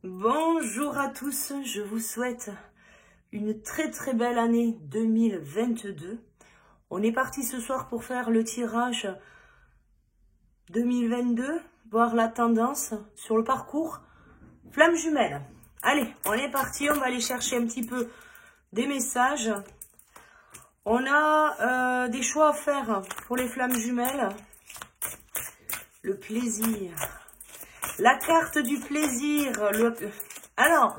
Bonjour à tous, je vous souhaite une très belle année 2022. On est parti ce soir pour faire le tirage 2022, voir la tendance sur le parcours flamme jumelle. Allez, on est parti, on va aller chercher un petit peu des messages. On a des choix à faire pour les flammes jumelles. Le plaisir. La carte du plaisir. Alors,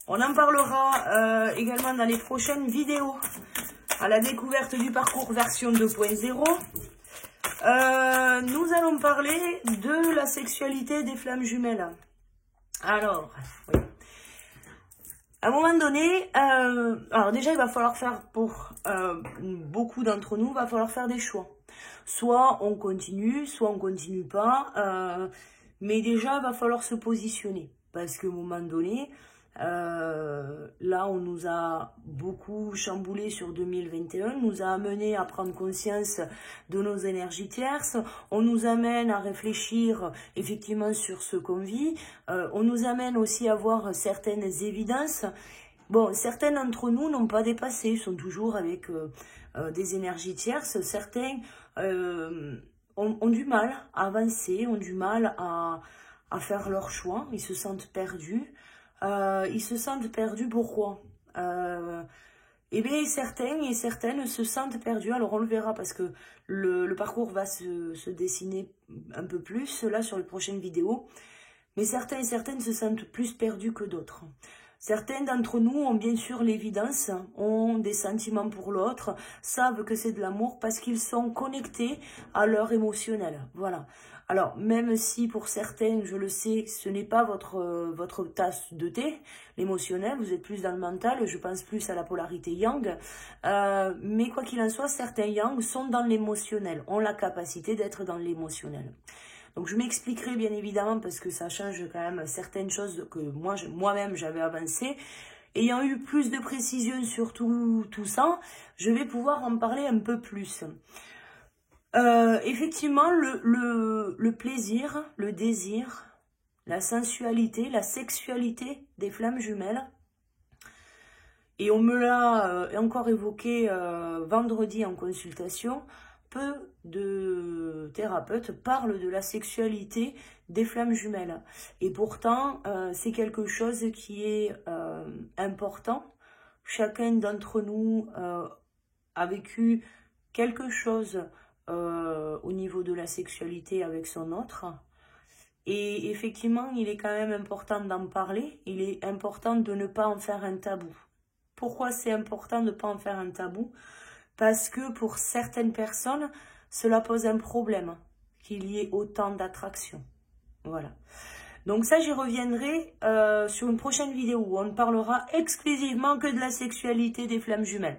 on en parlera également dans les prochaines vidéos. À la découverte du parcours version 2.0. Nous allons parler de la sexualité des flammes jumelles. Alors, oui. À un moment donné, alors déjà il va falloir faire pour beaucoup d'entre nous, il va falloir faire des choix. Soit on continue pas. Mais déjà, il va falloir se positionner. Parce qu'à un moment donné, là, on nous a beaucoup chamboulé sur 2021, nous a amené à prendre conscience de nos énergies tierces, on nous amène à réfléchir effectivement sur ce qu'on vit, on nous amène aussi à voir certaines évidences. Bon, certains d'entre nous n'ont pas dépassé, sont toujours avec des énergies tierces, certains ont du mal à avancer, ont du mal à faire leur choix, ils se sentent perdus. Pourquoi Eh bien, certains et certaines se sentent perdus, alors on le verra parce que le parcours va se dessiner un peu plus, là, sur les prochaines vidéos. Mais certains et certaines se sentent plus perdus que d'autres. Certains d'entre nous ont bien sûr l'évidence, ont des sentiments pour l'autre, savent que c'est de l'amour parce qu'ils sont connectés à leur émotionnel. Voilà. Alors, même si pour certains, je le sais, ce n'est pas votre tasse de thé, l'émotionnel, vous êtes plus dans le mental, je pense plus à la polarité yang, mais quoi qu'il en soit, certains yang sont dans l'émotionnel, ont la capacité d'être dans l'émotionnel. Donc je m'expliquerai bien évidemment parce que ça change quand même certaines choses que moi-même j'avais avancées. Ayant eu plus de précision sur tout ça, je vais pouvoir en parler un peu plus. Effectivement, le plaisir, le désir, la sensualité, la sexualité des flammes jumelles, et on me l'a encore évoqué vendredi en consultation, peu de thérapeutes parlent de la sexualité des flammes jumelles. Et pourtant, c'est quelque chose qui est important. Chacun d'entre nous a vécu quelque chose au niveau de la sexualité avec son autre. Et effectivement, il est quand même important d'en parler. Il est important de ne pas en faire un tabou. Pourquoi c'est important de ne pas en faire un tabou ? Parce que pour certaines personnes, cela pose un problème, qu'il y ait autant d'attraction. Voilà. Donc ça, j'y reviendrai sur une prochaine vidéo où on ne parlera exclusivement que de la sexualité des flammes jumelles.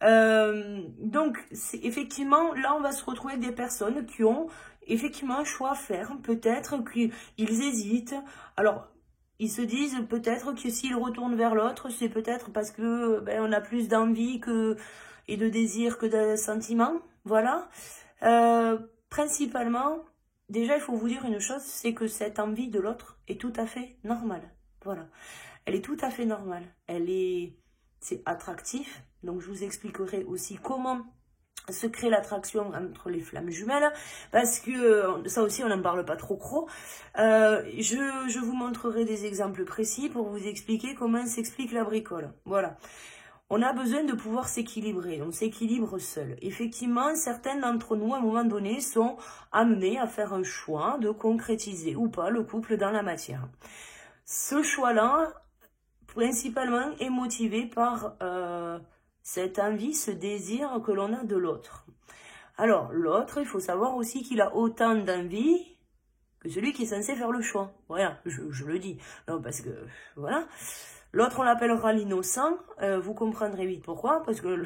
Donc, effectivement, là, on va se retrouver avec des personnes qui ont effectivement un choix à faire. Peut-être qu'ils hésitent. Alors, ils se disent peut-être que s'ils retournent vers l'autre, c'est peut-être parce que on a plus d'envie et de désir que de sentiments, voilà. Principalement, déjà, il faut vous dire une chose, c'est que cette envie de l'autre est tout à fait normale, voilà. Elle est tout à fait normale, c'est attractif, donc je vous expliquerai aussi comment se crée l'attraction entre les flammes jumelles, parce que ça aussi on n'en parle pas trop. Je vous montrerai des exemples précis pour vous expliquer comment s'explique la bricole, voilà. On a besoin de pouvoir s'équilibrer, on s'équilibre seul. Effectivement, certains d'entre nous, à un moment donné, sont amenés à faire un choix de concrétiser ou pas le couple dans la matière. Ce choix-là, principalement, est motivé par cette envie, ce désir que l'on a de l'autre. Alors, l'autre, il faut savoir aussi qu'il a autant d'envie que celui qui est censé faire le choix. Voilà, je le dis. Non, parce que, voilà. L'autre, on l'appellera l'innocent. Vous comprendrez vite pourquoi. Parce que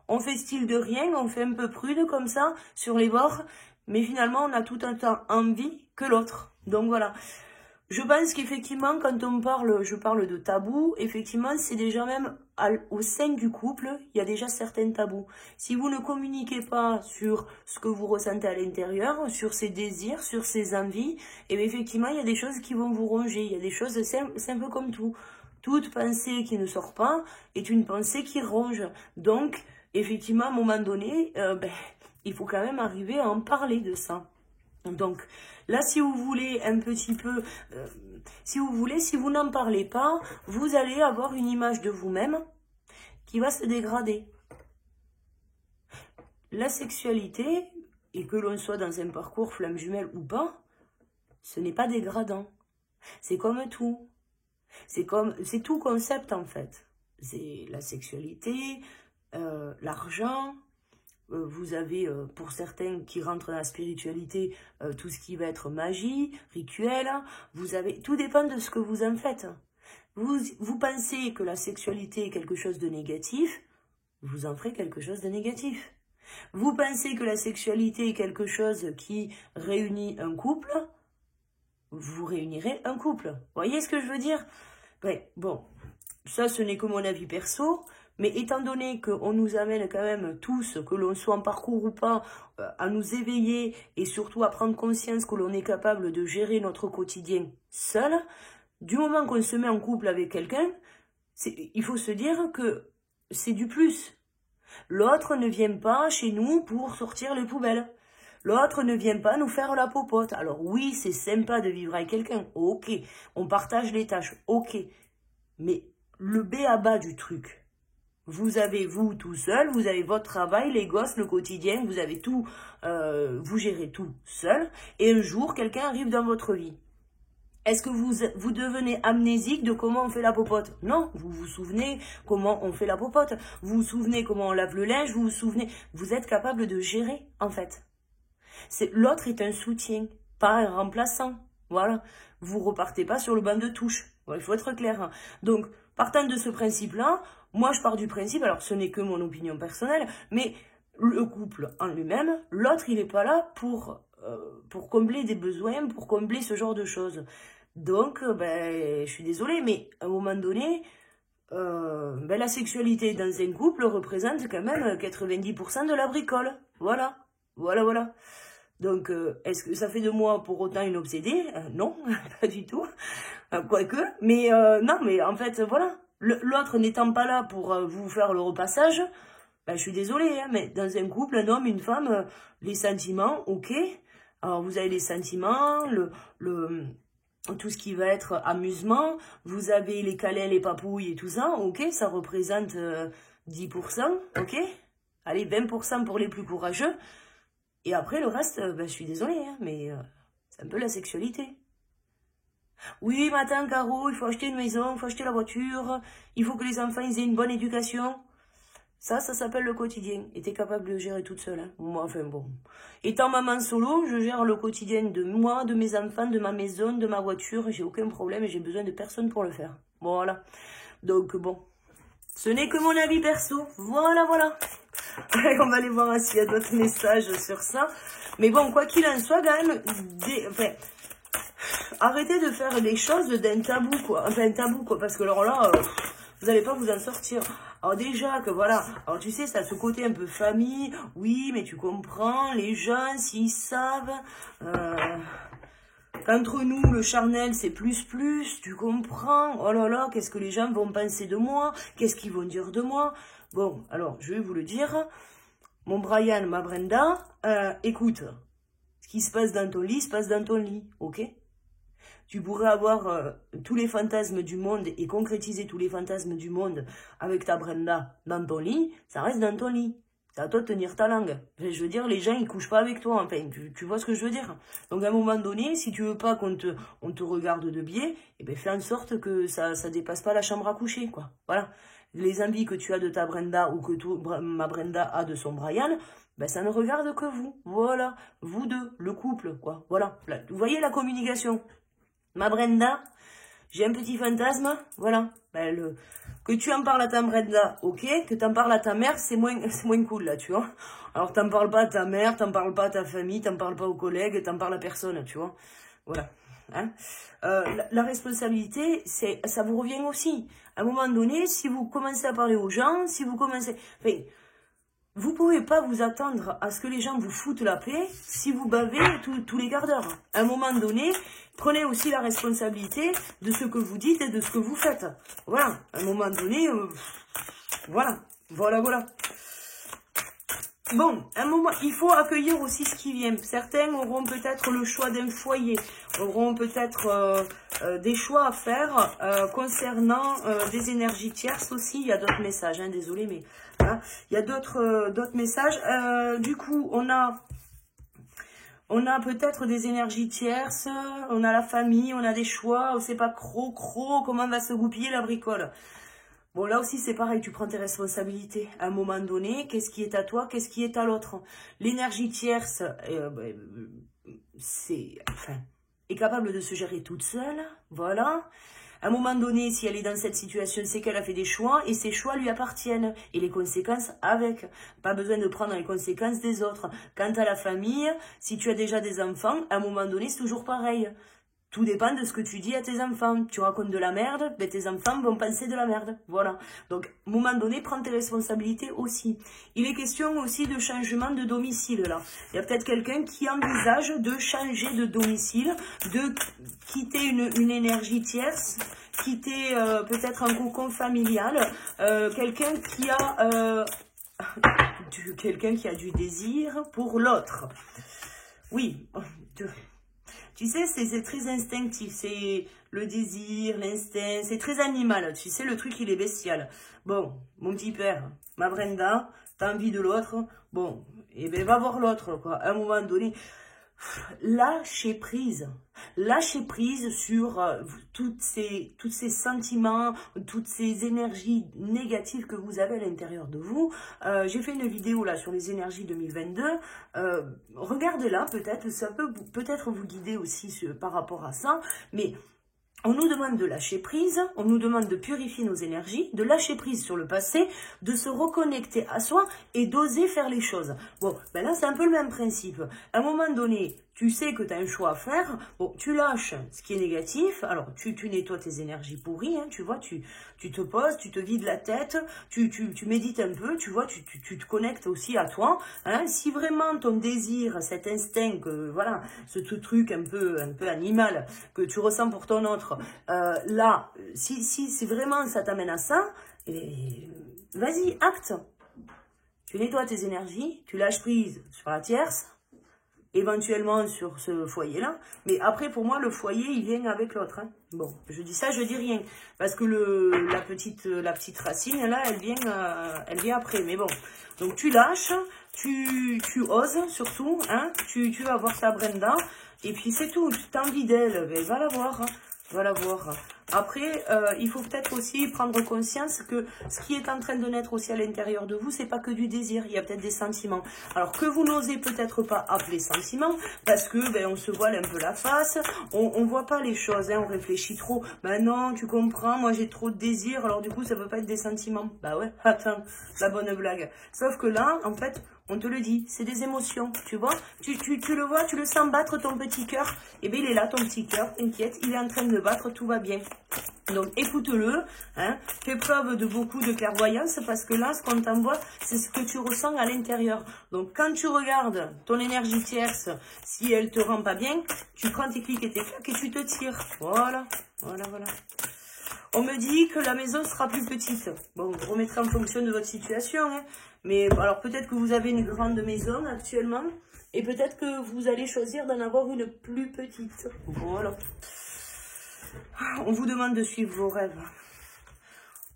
on fait style de rien, on fait un peu prude comme ça, sur les bords. Mais finalement, on a tout un temps envie que l'autre. Donc voilà. Je pense qu'effectivement, quand je parle de tabous, effectivement, c'est déjà même au sein du couple, il y a déjà certains tabous. Si vous ne communiquez pas sur ce que vous ressentez à l'intérieur, sur ses désirs, sur ses envies, et bien effectivement, il y a des choses qui vont vous ronger. Il y a des choses, c'est un peu comme tout. Toute pensée qui ne sort pas est une pensée qui ronge. Donc, effectivement, à un moment donné, il faut quand même arriver à en parler de ça. Donc, là, si vous voulez un petit peu, si vous n'en parlez pas, vous allez avoir une image de vous-même qui va se dégrader. La sexualité, et que l'on soit dans un parcours flamme jumelle ou pas, ce n'est pas dégradant. C'est comme tout. C'est tout concept en fait. C'est la sexualité, l'argent. Vous avez, pour certains qui rentrent dans la spiritualité, tout ce qui va être magie, rituel. Vous avez, tout dépend de ce que vous en faites. Vous pensez que la sexualité est quelque chose de négatif, vous en ferez quelque chose de négatif. Vous pensez que la sexualité est quelque chose qui réunit un couple, vous réunirez un couple. Vous voyez ce que je veux dire? Ouais, bon, ça ce n'est que mon avis perso. Mais étant donné qu'on nous amène quand même tous, que l'on soit en parcours ou pas, à nous éveiller et surtout à prendre conscience que l'on est capable de gérer notre quotidien seul, du moment qu'on se met en couple avec quelqu'un, il faut se dire que c'est du plus. L'autre ne vient pas chez nous pour sortir les poubelles. L'autre ne vient pas nous faire la popote. Alors oui, c'est sympa de vivre avec quelqu'un, ok. On partage les tâches, ok. Mais le b.a.-ba du truc, vous avez vous tout seul, vous avez votre travail, les gosses, le quotidien, vous avez tout, vous gérez tout seul. Et un jour, quelqu'un arrive dans votre vie. Est-ce que vous devenez amnésique de comment on fait la popote? Non, vous vous souvenez comment on fait la popote. Vous vous souvenez comment on lave le linge, vous vous souvenez. Vous êtes capable de gérer, en fait. L'autre est un soutien, pas un remplaçant. Voilà. Vous repartez pas sur le banc de touche. Ouais, il faut être clair. Donc, partant de ce principe-là, moi je pars du principe, alors ce n'est que mon opinion personnelle, mais le couple en lui-même, l'autre il n'est pas là pour combler des besoins, pour combler ce genre de choses. Donc, je suis désolée, mais à un moment donné, la sexualité dans un couple représente quand même 90% de la bricole. Voilà, voilà, voilà. Donc, est-ce que ça fait de moi pour autant une obsédée? Non, pas du tout. Quoique, mais non, mais en fait, voilà. L'autre n'étant pas là pour vous faire le repassage, je suis désolée, hein, mais dans un couple, un homme, une femme, les sentiments, ok. Alors, vous avez les sentiments, tout ce qui va être amusement, vous avez les câlins, les papouilles et tout ça, ok, ça représente 10%, ok. Allez, 20% pour les plus courageux. Et après, le reste, je suis désolée, hein, mais c'est un peu la sexualité. Oui, matin, Caro, il faut acheter une maison, il faut acheter la voiture, il faut que les enfants ils aient une bonne éducation. Ça s'appelle le quotidien. Et t'es capable de le gérer toute seule. Hein. Moi, enfin bon. Étant maman solo, je gère le quotidien de moi, de mes enfants, de ma maison, de ma voiture. J'ai aucun problème et j'ai besoin de personne pour le faire. Voilà. Donc bon. Ce n'est que mon avis perso. Voilà, voilà. On va aller voir s'il y a d'autres messages sur ça. Mais bon, quoi qu'il en soit, quand même, arrêtez de faire des choses d'un tabou, quoi. Enfin, un tabou, quoi. Parce que alors là, vous n'allez pas vous en sortir. Alors déjà, que voilà. Alors tu sais, ça a ce côté un peu famille. Oui, mais tu comprends, les gens, s'ils savent... Qu'entre nous, le charnel, c'est plus, tu comprends. Oh là là, qu'est-ce que les gens vont penser de moi? Qu'est-ce qu'ils vont dire de moi? Bon, alors, je vais vous le dire. Mon Brian, ma Brenda, écoute, ce qui se passe dans ton lit, se passe dans ton lit, ok? Tu pourrais avoir tous les fantasmes du monde et concrétiser tous les fantasmes du monde avec ta Brenda dans ton lit, ça reste dans ton lit. C'est à toi de tenir ta langue. Je veux dire, les gens, ils couchent pas avec toi. Enfin, tu vois ce que je veux dire? Donc, à un moment donné, si tu veux pas qu'on te regarde de biais, eh ben, fais en sorte que ça dépasse pas la chambre à coucher, quoi. Voilà. Les envies que tu as de ta Brenda ou que ma Brenda a de son Brian, ben, ça ne regarde que vous. Voilà. Vous deux, le couple, quoi. Voilà. Là, vous voyez la communication? Ma Brenda, j'ai un petit fantasme, voilà. Ben, que tu en parles à ta Brenda, ok. Que tu en parles à ta mère, c'est moins cool, là, tu vois. Alors, t'en parles pas à ta mère, t'en parles pas à ta famille, t'en parles pas aux collègues, t'en parles à personne, tu vois. Voilà. Hein. La responsabilité, ça vous revient aussi. À un moment donné, si vous commencez à parler aux gens, si vous commencez... Enfin, vous pouvez pas vous attendre à ce que les gens vous foutent la paix si vous bavez tous les quarts d'heure. À un moment donné, prenez aussi la responsabilité de ce que vous dites et de ce que vous faites. Voilà, à un moment donné, voilà. Bon, à un moment, il faut accueillir aussi ce qui vient. Certains auront peut-être le choix d'un foyer, auront peut-être des choix à faire concernant des énergies tierces aussi. Il y a d'autres messages, hein, désolé, mais hein, il y a d'autres messages. Du coup, on a peut-être des énergies tierces, on a la famille, on a des choix, on ne sait pas comment va se goupiller la bricole. Bon, là aussi, c'est pareil, tu prends tes responsabilités. À un moment donné, qu'est-ce qui est à toi, qu'est-ce qui est à l'autre? L'énergie tierce, est capable de se gérer toute seule, voilà. À un moment donné, si elle est dans cette situation, c'est qu'elle a fait des choix et ces choix lui appartiennent. Et les conséquences avec. Pas besoin de prendre les conséquences des autres. Quant à la famille, si tu as déjà des enfants, à un moment donné, c'est toujours pareil. Tout dépend de ce que tu dis à tes enfants. Tu racontes de la merde, ben tes enfants vont penser de la merde. Voilà. Donc, à un moment donné, prends tes responsabilités aussi. Il est question aussi de changement de domicile, là. Il y a peut-être quelqu'un qui envisage de changer de domicile, de quitter une énergie tierce, quitter peut-être un cocon familial, quelqu'un qui a... quelqu'un qui a du désir pour l'autre. Oui, tu sais, c'est très instinctif, c'est le désir, l'instinct, c'est très animal, tu sais, le truc, il est bestial. Bon, mon petit père, ma Brenda, t'as envie de l'autre, bon, et ben va voir l'autre, quoi. À un moment donné, lâchez prise sur tous ces sentiments, toutes ces énergies négatives que vous avez à l'intérieur de vous. J'ai fait une vidéo là sur les énergies 2022. Regardez-la, peut-être, ça peut peut-être vous guider aussi par rapport à ça, mais on nous demande de lâcher prise, on nous demande de purifier nos énergies, de lâcher prise sur le passé, de se reconnecter à soi et d'oser faire les choses. Bon, ben là, c'est un peu le même principe. À un moment donné, tu sais que tu as un choix à faire, bon, tu lâches ce qui est négatif, alors tu nettoies tes énergies pourries, hein, tu vois, tu te poses, tu te vides la tête, tu médites un peu, tu vois, tu te connectes aussi à toi, hein. Si vraiment ton désir, cet instinct, voilà, ce truc un peu animal que tu ressens pour ton autre, là, si vraiment ça t'amène à ça, vas-y, acte. Tu nettoies tes énergies, tu lâches prise sur la tierce, éventuellement sur ce foyer-là. Mais après, pour moi, le foyer, il vient avec l'autre. Hein. Bon, je dis ça, je dis rien. Parce que la petite racine, là, elle vient après. Mais bon, donc tu lâches, tu oses surtout. Hein, tu vas voir ta Brenda. Et puis c'est tout. Tu as envie d'elle, ben, va la voir. Hein. Va la voir. Après, il faut peut-être aussi prendre conscience que ce qui est en train de naître aussi à l'intérieur de vous, c'est pas que du désir, il y a peut-être des sentiments. Alors que vous n'osez peut-être pas appeler sentiments, parce que ben, on se voile un peu la face, on voit pas les choses, hein, on réfléchit trop. Ben non, tu comprends, moi j'ai trop de désir, alors du coup ça peut pas être des sentiments. Bah ouais, attends, la bonne blague. Sauf que là, en fait, on te le dit, c'est des émotions, tu vois. Tu le vois, tu le sens battre ton petit cœur. Et bien, il est là, ton petit cœur, t'inquiète, il est en train de battre, tout va bien. Donc, écoute-le, hein, fais preuve de beaucoup de clairvoyance, parce que là, ce qu'on t'envoie, c'est ce que tu ressens à l'intérieur. Donc, quand tu regardes ton énergie tierce, si elle te rend pas bien, tu prends tes clics et tes claques et tu te tires. Voilà, voilà, voilà. On me dit que la maison sera plus petite. Bon, vous remettrez en fonction de votre situation, hein. Mais alors peut-être que vous avez une grande maison actuellement et peut-être que vous allez choisir d'en avoir une plus petite. Voilà. On vous demande de suivre vos rêves.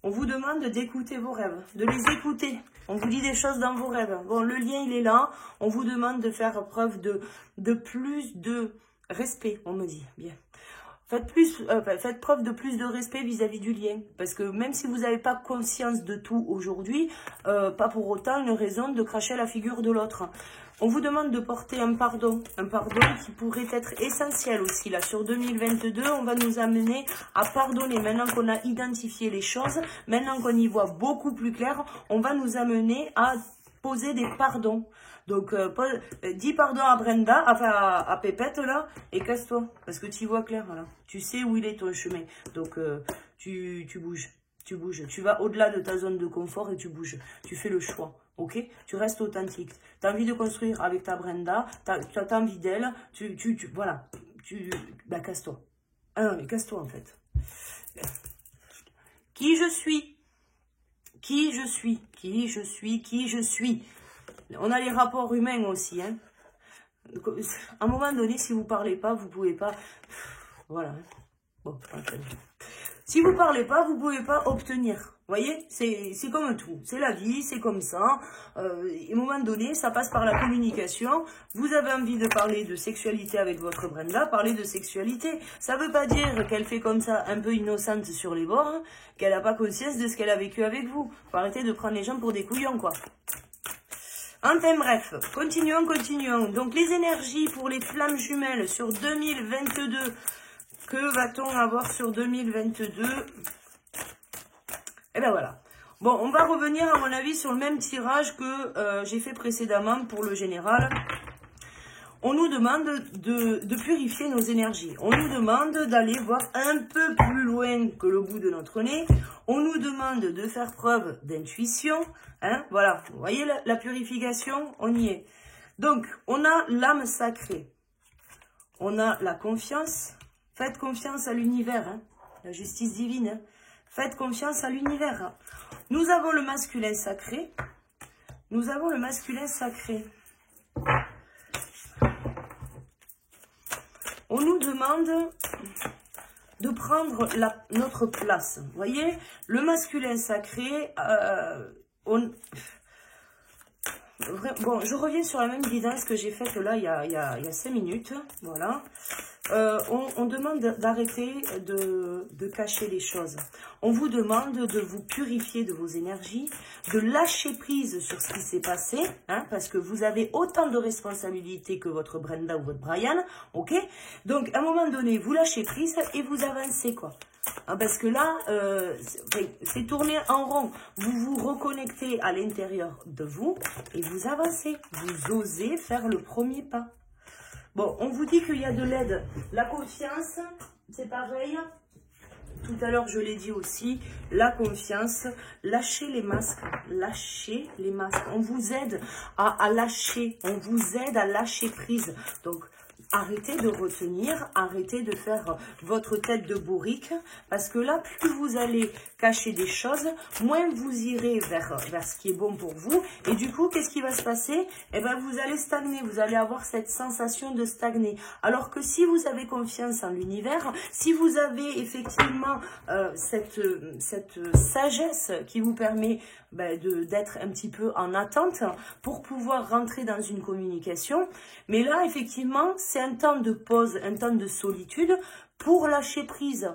On vous demande d'écouter vos rêves, de les écouter. On vous dit des choses dans vos rêves. Bon, le lien, il est là. On vous demande de faire preuve de plus de respect, on me dit. Bien. Faites preuve de plus de respect vis-à-vis du lien. Parce que même si vous n'avez pas conscience de tout aujourd'hui, pas pour autant une raison de cracher à la figure de l'autre. On vous demande de porter un pardon qui pourrait être essentiel aussi. Là, sur 2022, on va nous amener à pardonner. Maintenant qu'on a identifié les choses, maintenant qu'on y voit beaucoup plus clair, on va nous amener à poser des pardons. Donc, dis pardon à Brenda, enfin à Pépette, là, et casse-toi. Parce que tu vois clair, voilà. Tu sais où il est ton chemin. Donc, tu bouges. Tu bouges. Tu vas au-delà de ta zone de confort et tu bouges. Tu fais le choix. Ok? Tu restes authentique. Tu as envie de construire avec ta Brenda. Tu as envie d'elle. Voilà. Bah, casse-toi. Ah non, mais casse-toi, en fait. Qui je suis? Qui je suis? Qui je suis? Qui je suis? On a les rapports humains aussi, hein. À un moment donné, si vous parlez pas, vous pouvez pas... Voilà. Bon, si vous parlez pas, vous pouvez pas obtenir. Vous voyez, c'est comme tout. C'est la vie, c'est comme ça. À un moment donné, ça passe par la communication. Vous avez envie de parler de sexualité avec votre Brenda, parlez de sexualité. Ça veut pas dire qu'elle fait comme ça, un peu innocente sur les bords, hein, qu'elle n'a pas conscience de ce qu'elle a vécu avec vous. Faut arrêter de prendre les gens pour des couillons, quoi. Enfin bref, continuons. Donc les énergies pour les flammes jumelles sur 2022. Que va-t-on avoir sur 2022? Et ben voilà. Bon, on va revenir à mon avis sur le même tirage que j'ai fait précédemment pour le général. On nous demande de purifier nos énergies. On nous demande d'aller voir un peu plus loin que le bout de notre nez. On nous demande de faire preuve d'intuition. Hein, voilà, vous voyez la purification, on y est. Donc, on a l'âme sacrée. On a la confiance. Faites confiance à l'univers, hein, la justice divine. Hein. Faites confiance à l'univers. Nous avons le masculin sacré. Nous avons le masculin sacré. On nous demande de prendre notre place. Vous voyez, le masculin sacré, bon, je reviens sur la même guidance que j'ai faite là il y a 5 minutes. Voilà. On demande d'arrêter de cacher les choses. On vous demande de vous purifier de vos énergies, de lâcher prise sur ce qui s'est passé, hein, parce que vous avez autant de responsabilités que votre Brenda ou votre Brian, ok? Donc, à un moment donné, vous lâchez prise et vous avancez, quoi. Hein, parce que là, c'est tourner en rond. Vous vous reconnectez à l'intérieur de vous et vous avancez. Vous osez faire le premier pas. Bon, on vous dit qu'il y a de l'aide. La confiance, c'est pareil. Tout à l'heure, je l'ai dit aussi, la confiance, lâchez les masques, lâchez les masques. On vous aide à lâcher, on vous aide à lâcher prise. Donc, arrêtez de retenir, arrêtez de faire votre tête de bourrique, parce que là, plus vous allez cacher des choses, moins vous irez vers ce qui est bon pour vous. Et du coup, qu'est-ce qui va se passer? Eh bien, vous allez stagner, vous allez avoir cette sensation de stagner. Alors que si vous avez confiance en l'univers, si vous avez effectivement cette sagesse qui vous permet d'être un petit peu en attente pour pouvoir rentrer dans une communication, mais là, effectivement, c'est un temps de pause, un temps de solitude pour lâcher prise,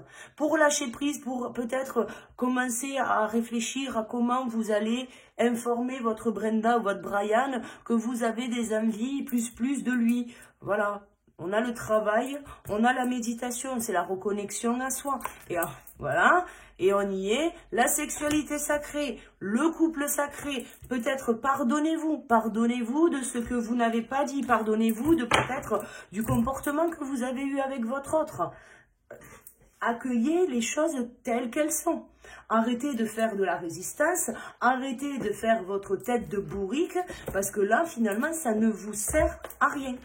pour peut-être commencer à réfléchir à comment vous allez informer votre Brenda ou votre Brian que vous avez des envies plus de lui. Voilà, on a le travail, on a la méditation, c'est la reconnexion à soi. Et voilà, et on y est, la sexualité sacrée, le couple sacré, peut-être pardonnez-vous de ce que vous n'avez pas dit, pardonnez-vous de peut-être du comportement que vous avez eu avec votre autre. Accueillez les choses telles qu'elles sont. Arrêtez de faire de la résistance, arrêtez de faire votre tête de bourrique, parce que là, finalement, ça ne vous sert à rien.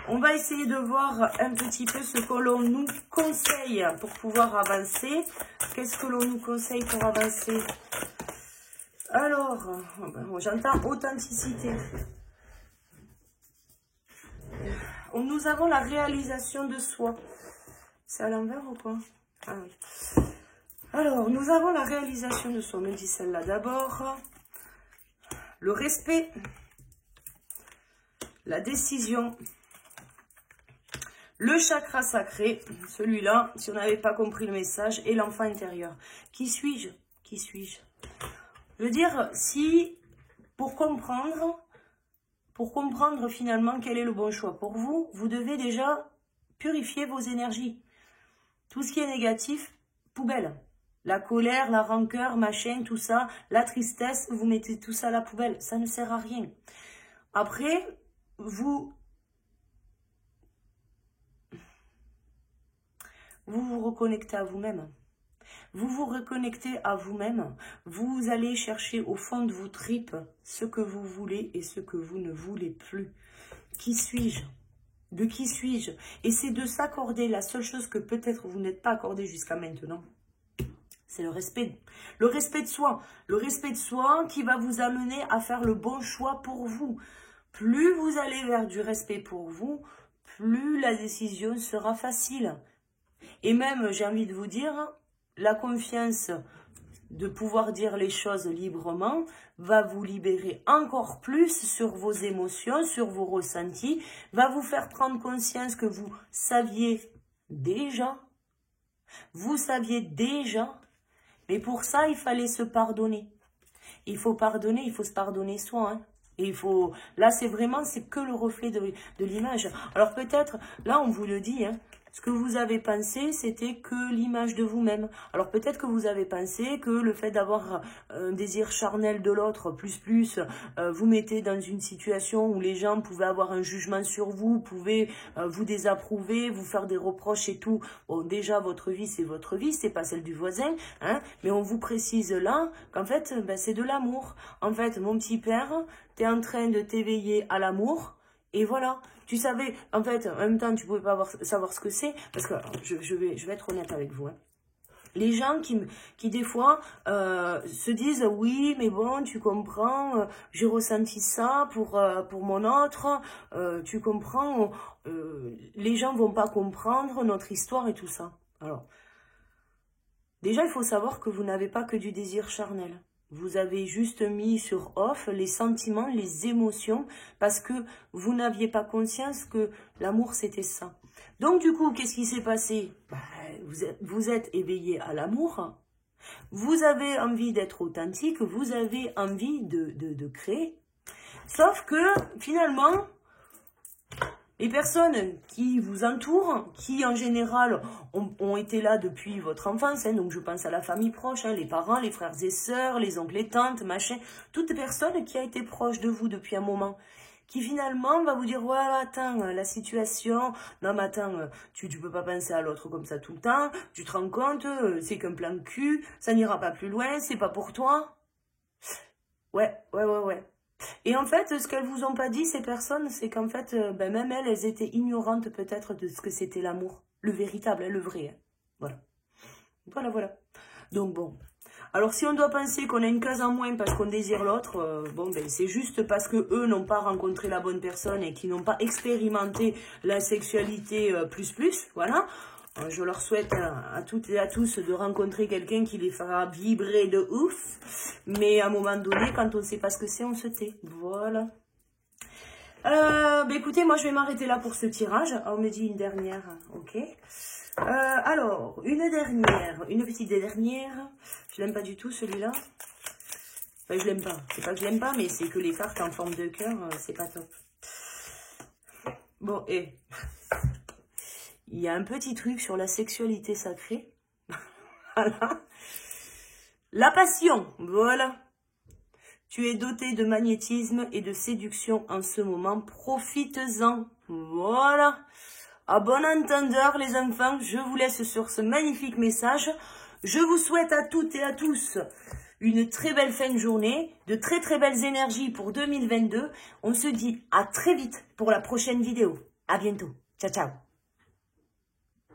On va essayer de voir un petit peu ce que l'on nous conseille pour pouvoir avancer. Qu'est-ce que l'on nous conseille pour avancer? Alors, j'entends authenticité. Nous avons la réalisation de soi. C'est à l'envers ou quoi? Ah oui. Alors, nous avons la réalisation de soi. On me dit celle-là d'abord. Le respect. La décision. Le chakra sacré. Celui-là, si on n'avait pas compris le message. Et l'enfant intérieur. Qui suis-je? Qui suis-je? Je veux dire, si, pour comprendre finalement quel est le bon choix pour vous, vous devez déjà purifier vos énergies. Tout ce qui est négatif, poubelle. La colère, la rancœur, machin, tout ça, la tristesse, vous mettez tout ça à la poubelle. Ça ne sert à rien. Après, vous vous reconnectez à vous-même. Vous vous reconnectez à vous-même. Vous allez chercher au fond de vos tripes ce que vous voulez et ce que vous ne voulez plus. Qui suis-je? De qui suis-je? Et c'est de s'accorder. La seule chose que peut-être vous n'êtes pas accordé jusqu'à maintenant, c'est le respect. Le respect de soi. Le respect de soi qui va vous amener à faire le bon choix pour vous. Plus vous allez vers du respect pour vous, plus la décision sera facile. Et même, j'ai envie de vous dire, la confiance de pouvoir dire les choses librement va vous libérer encore plus sur vos émotions, sur vos ressentis, va vous faire prendre conscience que vous saviez déjà, mais pour ça, il fallait se pardonner. Il faut pardonner, il faut se pardonner soi, hein. Et il faut, là, c'est que le reflet de l'image. Alors peut-être, là, on vous le dit, hein, ce que vous avez pensé, c'était que l'image de vous-même. Alors peut-être que vous avez pensé que le fait d'avoir un désir charnel de l'autre, vous mettez dans une situation où les gens pouvaient avoir un jugement sur vous, pouvaient vous désapprouver, vous faire des reproches et tout. Bon, déjà, votre vie, c'est votre vie, c'est pas celle du voisin, hein. Mais on vous précise là qu'en fait, ben, c'est de l'amour. En fait, mon petit père, t'es en train de t'éveiller à l'amour. Et voilà, tu savais, en fait, en même temps, tu pouvais pas savoir ce que c'est, parce que, je vais être honnête avec vous, hein. Les gens qui des fois, se disent, oui, mais bon, tu comprends, j'ai ressenti ça pour mon autre, tu comprends, les gens vont pas comprendre notre histoire et tout ça. Alors, déjà, il faut savoir que vous n'avez pas que du désir charnel. Vous avez juste mis sur off les sentiments, les émotions, parce que vous n'aviez pas conscience que l'amour, c'était ça. Donc, du coup, qu'est-ce qui s'est passé? Vous êtes éveillé à l'amour, vous avez envie d'être authentique, vous avez envie de créer. Sauf que, finalement, les personnes qui vous entourent, qui en général ont été là depuis votre enfance, hein, donc je pense à la famille proche, hein, les parents, les frères et sœurs, les oncles et tantes, machin, toute personne qui a été proche de vous depuis un moment, qui finalement va vous dire, ouais, attends, la situation, non mais attends, tu peux pas penser à l'autre comme ça tout le temps, tu te rends compte, c'est qu'un plan de cul, ça n'ira pas plus loin, c'est pas pour toi. Ouais. Et en fait, ce qu'elles vous ont pas dit, ces personnes, c'est qu'en fait, même elles étaient ignorantes peut-être de ce que c'était l'amour. Le véritable, le vrai. Hein. Voilà. Donc bon. Alors si on doit penser qu'on a une case en moins parce qu'on désire l'autre, c'est juste parce que eux n'ont pas rencontré la bonne personne et qu'ils n'ont pas expérimenté la sexualité voilà. Je leur souhaite à toutes et à tous de rencontrer quelqu'un qui les fera vibrer de ouf. Mais à un moment donné, quand on ne sait pas ce que c'est, on se tait. Voilà. Écoutez, moi je vais m'arrêter là pour ce tirage. On me dit une dernière, ok. Alors, une petite dernière. Je l'aime pas du tout celui-là. Enfin, je l'aime pas. C'est pas que je l'aime pas, mais c'est que les cartes en forme de cœur, c'est pas top. Bon, il y a un petit truc sur la sexualité sacrée. Voilà. La passion, voilà. Tu es doté de magnétisme et de séduction en ce moment. Profites-en. Voilà. À bon entendeur, les enfants, je vous laisse sur ce magnifique message. Je vous souhaite à toutes et à tous une très belle fin de journée, de très très belles énergies pour 2022. On se dit à très vite pour la prochaine vidéo. À bientôt. Ciao, ciao.